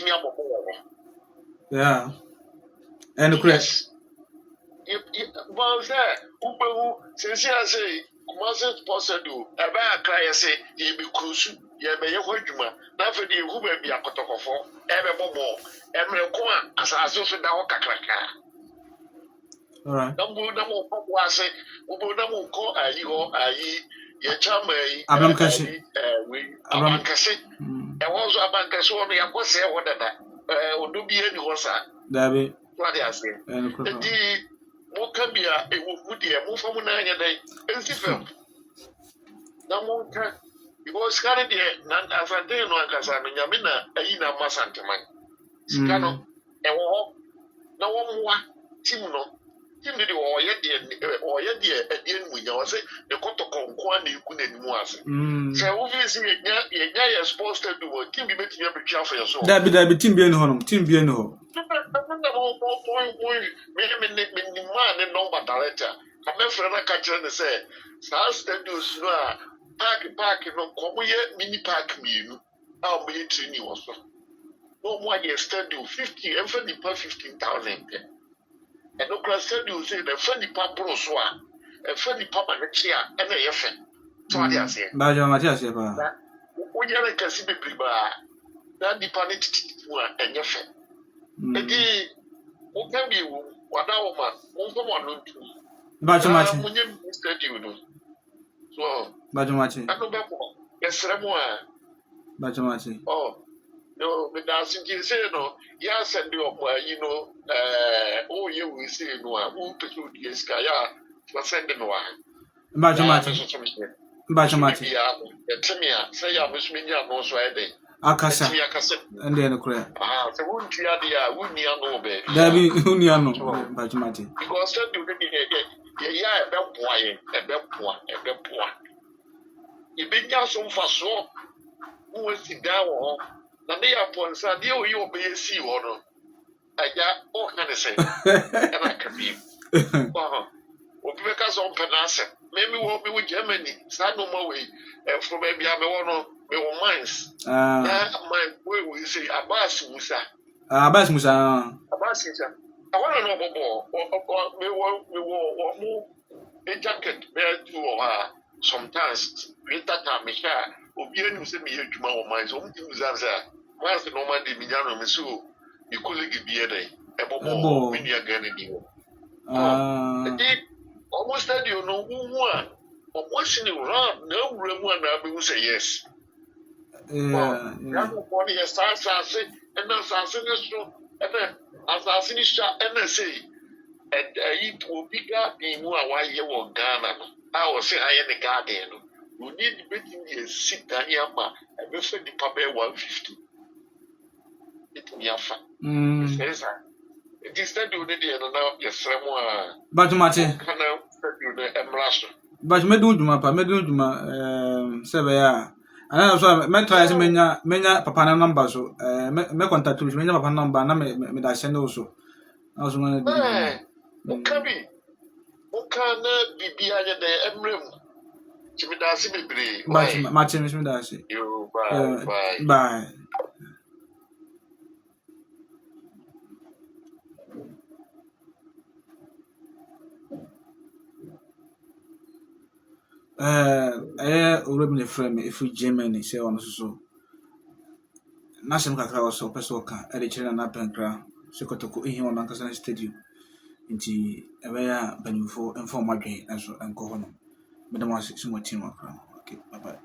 me up. Yeah. And Chris. Well, there, Ubu, since I say, Kumasi Posadu, a bear cry, say, ye be crucial, ye may your hujuma, nothing who may be a cotofo, ever more, ever come as I saw the Waka. All right. Number was it, Ubu Namu call a ye, ye charmay, Abankasi. Abankasi, and also Abankasi, only a was there, what that, would do be any was that. David. What I say, the Mokabia, it would be a move from 9 a day, and different. No more time. Because Canada, none as a day, no Casana, Yamina, a Ina Masantaman. Scano, a war, no one more, Timno, Timid or yet, a dear with yours, the Cotocon, Quani, couldn't was. So, obviously, you're supposed to do what Timmy makes you be careful yourself. That be Tim Bien Home, Tim Bien Home. Man, no matter. I'm not for a catcher and say, South Status, park, no, come here, mini park me, I'll be treating you also. No more, you study 50 and 15,000. And no class study you say the funny pump broswa, a funny pump and a chair, and a effect. So I say, Baja Matias, when you're a Cassidy Briba, that depended and effect. Edi o can be what our man, one to Baja when you study, you know. So, Baja I know that yes, Baja. Oh, no, but that's in say no, yes, and you know, oh, you will say no, who to do this guy, for sending one. Baja Baja Tell me, say, I wish me, no, so I did. Akasa and then clear. So wouldn't you have wouldn't you know, baby? There be Uniano, Bajamati. Because you a belt point. You been just so far so. Who was it down? Now they are points, and you obey a sea order. I got all kind of say, and I can be. Because on Panasa, maybe we'll be with Germany, sad no more way, and from maybe I'm one of minds. Mind where we say Abbas Musa. Abbas Musa. Abbas Musa. I want to know more. We will move a jacket there to sometimes winter time. Micha, Obian who sent me here tomorrow. My own things are once the Normandy Miano Misu, you could give me a day. A bobo, when you are getting you. Almost that you know who won. But watching you run, no room one will say yes. Yeah. Body as I say, and as I finish, and I say, and it will pick up in why you want Ghana. I will say, I am a guardian. You need to be a sick Daniama and refer the Pabe 150. It will be a fact. It is that you need to know your someone. But Martin, can I you the embrace? But Meduduma, Sevilla. And also, me try to menya papa number so me contact to menya papa number na me da send also. I was going to Okabi. Okana bibia ye de emrem. Chimi da se bebre. But Martin me da se. You bye. Bye. Already frame if we Germany say on so. National kakra also person ka e de kire na penkra se kotoko ehi on Ankasa stadium nti ebeya banifo inform adwen enso enko hono medamo asisi mo team akra. Okay, bye bye.